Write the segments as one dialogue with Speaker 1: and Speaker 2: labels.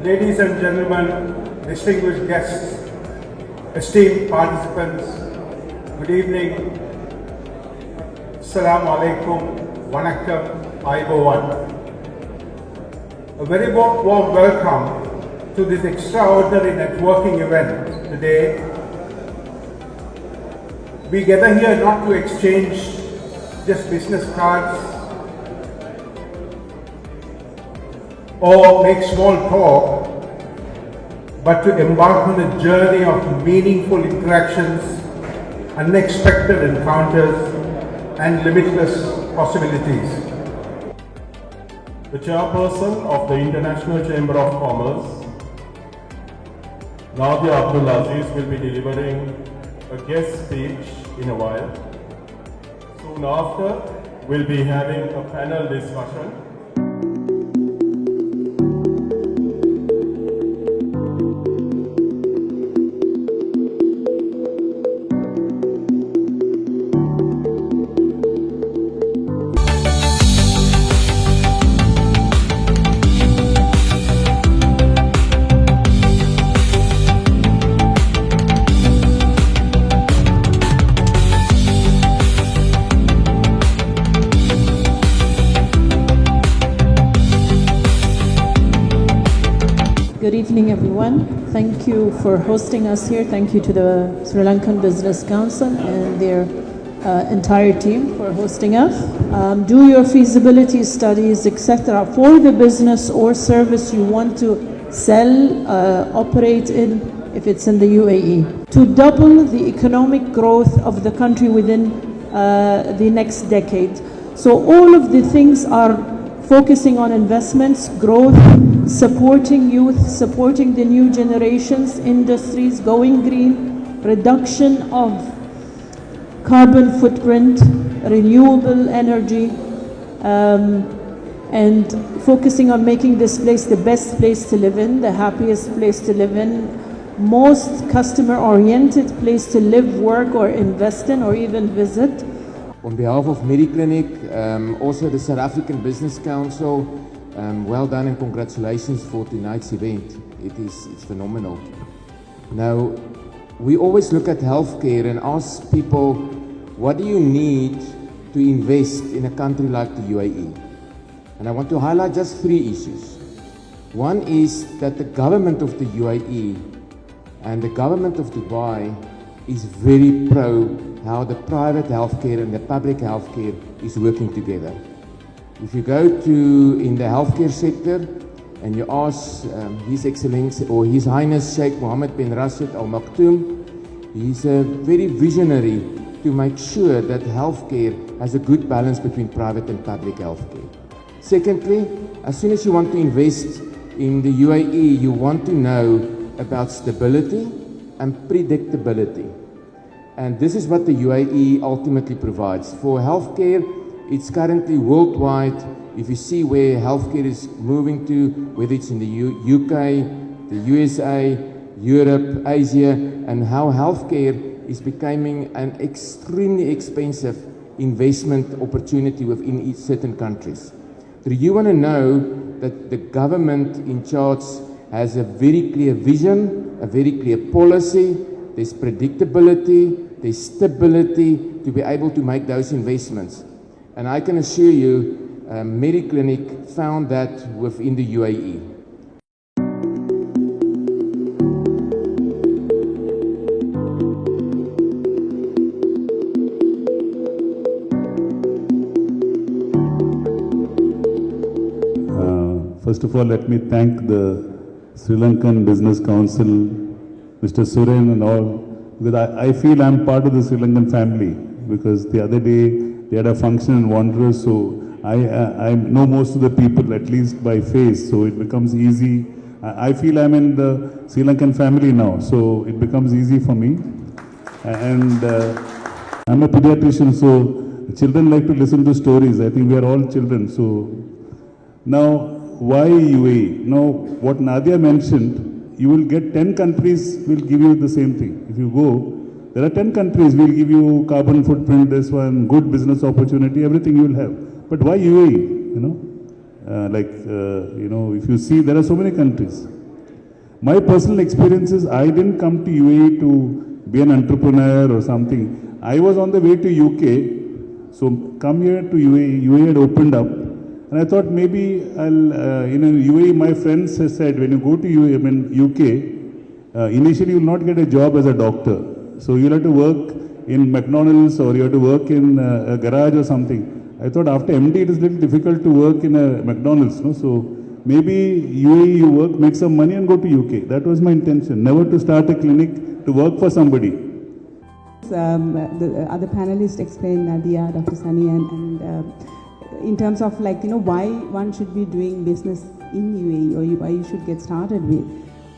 Speaker 1: Ladies and gentlemen, distinguished guests, esteemed participants, good evening. Assalamu alaikum, Vanakkam, Aibowan. A very warm welcome to this extraordinary networking event today. We gather here not to exchange just business cards or make small talk, but to embark on a journey of meaningful interactions, unexpected encounters, and limitless possibilities.
Speaker 2: The chairperson of the International Chamber of Commerce, Nadia Abdul Aziz, will be delivering a guest speech in a while. Soon after, we'll be having a panel discussion.
Speaker 3: Good evening, everyone. Thank you for hosting us here. Thank you to the Sri Lankan Business Council and their entire team for hosting us. Do your feasibility studies, etc., for the business or service you want to sell, operate in, if it's in the U.A.E. To double the economic growth of the country within the next decade. So all of the things are focusing on investments, growth, supporting youth, supporting the new generations, industries, going green, reduction of carbon footprint, renewable energy, and focusing on making this place the best place to live in, the happiest place to live in, most customer-oriented place to live, work, or invest in, or even visit.
Speaker 4: On behalf of BizConnect, also the South African Business Council, well done and congratulations for tonight's event. It's phenomenal. Now, we always look at healthcare and ask people, what do you need to invest in a country like the U.A.E? And I want to highlight just 3 issues. One is that the government of the U.A.E and the government of Dubai is very pro how the private healthcare and the public healthcare is working together. If you go to in the healthcare sector and you ask His Excellency or His Highness Sheikh Mohammed bin Rashid Al Maktoum, he's a very visionary to make sure that healthcare has a good balance between private and public healthcare. Secondly, as soon as you want to invest in the U.A.E, you want to know about stability and predictability. And this is what the U.A.E ultimately provides. For healthcare, it's currently worldwide. If you see where healthcare is moving to, whether it's in the UK, the USA, Europe, Asia, and how healthcare is becoming an extremely expensive investment opportunity within each certain countries. Do you want to know that the government in charge has a very clear vision, a very clear policy, there's predictability, there's stability to be able to make those investments. And I can assure you, BizConnect found that within the U.A.E.
Speaker 5: First of all, let me thank the Sri Lankan Business Council, Mr. Suren and all, because I feel I'm part of the Sri Lankan family, because the other day they had a function in Wanderers, so I know most of the people, at least by face, so it becomes easy. I feel I'm in the Sri Lankan family now, so it becomes easy for me. And I'm a pediatrician, so children like to listen to stories. I think we are all children. So now, why U.A.E? Now, what Nadia mentioned, you will get 10 countries will give you the same thing. If you go, there are 10 countries will give you carbon footprint, this one, good business opportunity, everything you will have. But why U.A.E? You know, if you see, there are so many countries. My personal experience is I didn't come to UAE to be an entrepreneur or something. I was on the way to UK, so come here to UAE. UAE had opened up, and I thought maybe I'll, UAE. My friends have said when you go to UK, initially you will not get a job as a doctor. So you'll have to work in McDonald's or you have to work in a garage or something. I thought after MD it is a little difficult to work in a McDonald's, no? So maybe UAE you work, make some money and go to UK. That was my intention, never to start a clinic to work for somebody.
Speaker 6: The other panelists explained, Nadia, Dr. Sunny, and in terms of why one should be doing business in UAE or why you should get started with.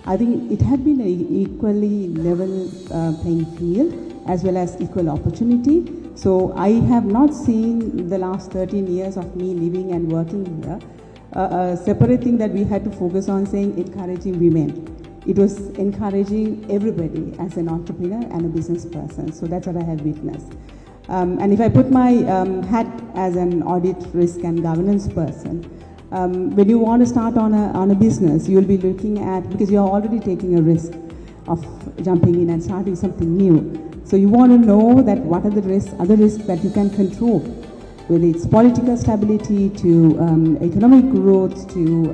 Speaker 6: I think it had been an equally level playing field as well as equal opportunity. So I have not seen the last 13 years of me living and working here a separate thing that we had to focus on saying encouraging women. It was encouraging everybody as an entrepreneur and a business person. So that's what I have witnessed. And if I put my hat as an audit, risk and governance person, when you want to start on a business, you'll be looking at, because you're already taking a risk of jumping in and starting something new. So you want to know that what are the risks, other risks that you can control, whether it's political stability to economic growth to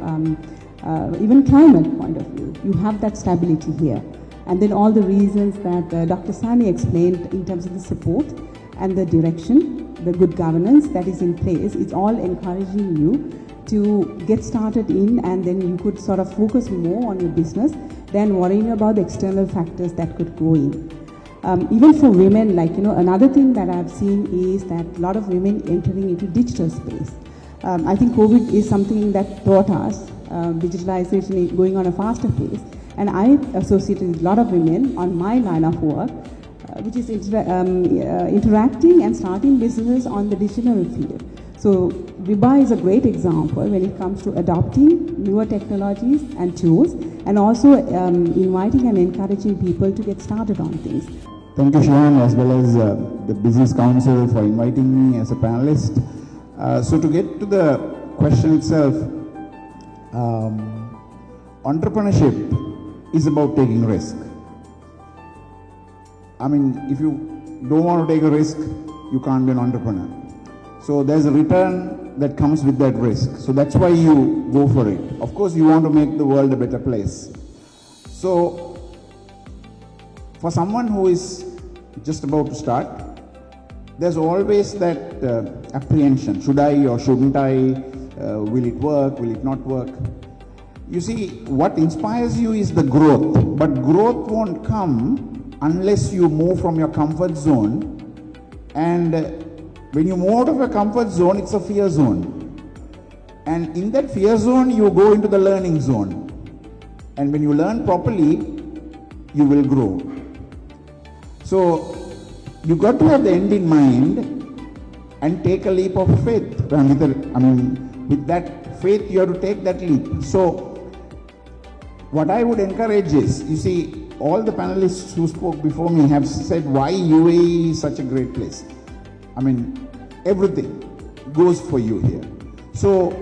Speaker 6: even climate point of view. You have that stability here. And then all the reasons that Dr. Sani explained in terms of the support and the direction, the good governance that is in place, it's all encouraging you to get started in, and then you could sort of focus more on your business than worrying about the external factors that could go in. Even for women, another thing that I've seen is that a lot of women entering into digital space. I think COVID is something that taught us digitalization is going on a faster pace, and I associated with a lot of women on my line of work, which is interacting and starting business on the digital field. So Dubai is a great example when it comes to adopting newer technologies and tools, and also inviting and encouraging people to get started on things.
Speaker 7: Thank you, Sean, as well as the Business Council for inviting me as a panelist. So to get to the question itself, entrepreneurship is about taking risk. I mean, if you don't want to take a risk, you can't be an entrepreneur. So there's a return that comes with that risk. So that's why you go for it. Of course, you want to make the world a better place. So for someone who is just about to start, there's always that apprehension. Should I or shouldn't I? Will it work? Will it not work? You see, what inspires you is the growth. But growth won't come unless you move from your comfort zone. And when you move out of your comfort zone, it's a fear zone. And in that fear zone, you go into the learning zone. And when you learn properly, you will grow. So you got to have the end in mind and take a leap of faith. With that faith, you have to take that leap. So what I would encourage is, you see, all the panelists who spoke before me have said why UAE is such a great place. I mean, everything goes for you here. So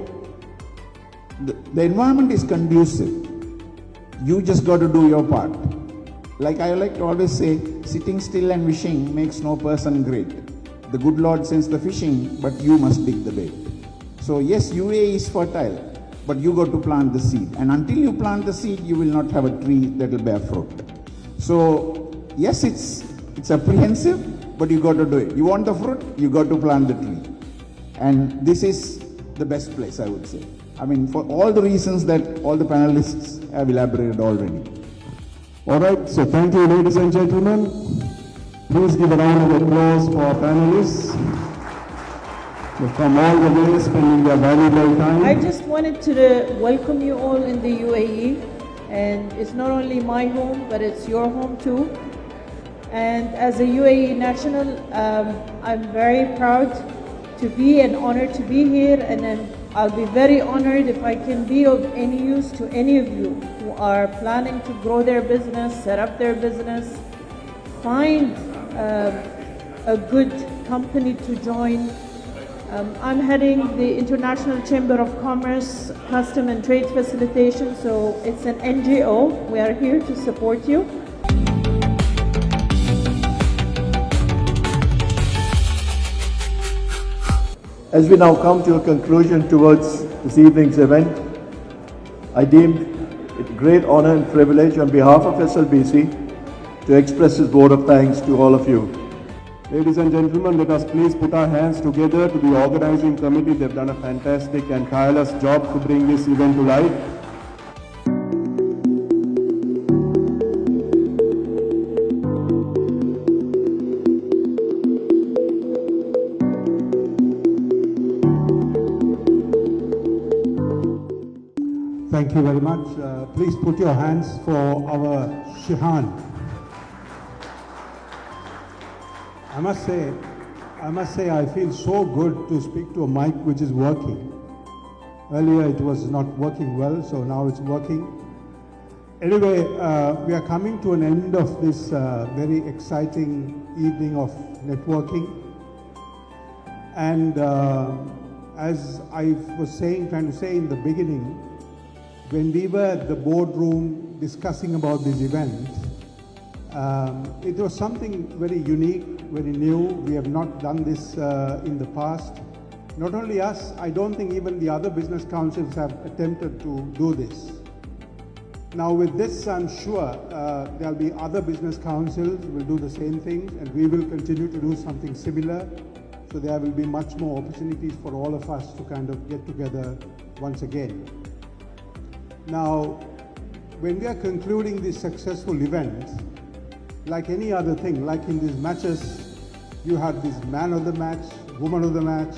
Speaker 7: the environment is conducive. You just got to do your part. Like I like to always say, sitting still and wishing makes no person great. The good Lord sends the fishing, but you must dig the bait. So yes, UAE is fertile, but you got to plant the seed. And until you plant the seed, you will not have a tree that will bear fruit. So yes, it's apprehensive, but you got to do it. You want the fruit, you got to plant the tree. And this is the best place, I would say. I mean, for all the reasons that all the panelists have elaborated already.
Speaker 2: All right, so thank you, ladies and gentlemen. Please give a round of applause for our panelists. They've come all the way, spending their valuable time.
Speaker 3: I just wanted to welcome you all in the UAE, and it's not only my home, but it's your home too. And as a UAE national, I'm very proud to be and honored to be here, and I'll be very honored if I can be of any use to any of you who are planning to grow their business, set up their business, find a good company to join, I'm heading the International Chamber of Commerce, Custom and Trade Facilitation, so it's an NGO. We are here to support you.
Speaker 8: As we now come to a conclusion towards this evening's event, I deemed it a great honor and privilege on behalf of SLBC to express this vote of thanks to all of you.
Speaker 2: Ladies and gentlemen, let us please put our hands together to the organizing committee. They've done a fantastic and tireless job to bring this event to life.
Speaker 9: Thank you very much. Please put your hands for our Shihan. I must say I feel so good to speak to a mic which is working. Earlier it was not working well, so now it's working. Anyway, we are coming to an end of this very exciting evening of networking. And as I was trying to say in the beginning, when we were at the boardroom discussing about this event, it was something very unique, very new. We have not done this in the past. Not only us, I don't think even the other business councils have attempted to do this. Now with this, I'm sure there will be other business councils who will do the same thing, and we will continue to do something similar. So there will be much more opportunities for all of us to kind of get together once again. Now, when we are concluding this successful event, like any other thing, like in these matches, you have this man of the match, woman of the match,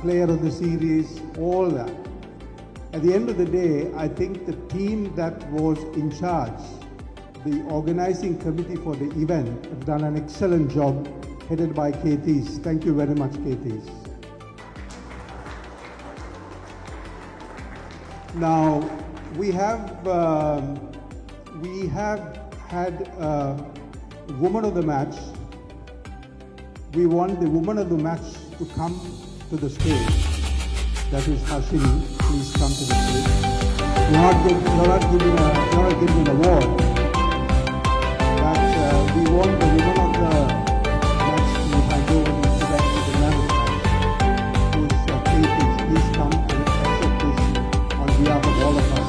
Speaker 9: player of the series, all that. At the end of the day, I think the team that was in charge, the organizing committee for the event, have done an excellent job, headed by Ketis. Thank you very much, Ketis. Now, we have had woman of the match. We want the woman of the match to come to the stage. That is Hashini. Please come to the stage. You're not giving an award, but we want the woman of the match to hand over to the man who's Ketis. Please come and accept this on behalf of all of us.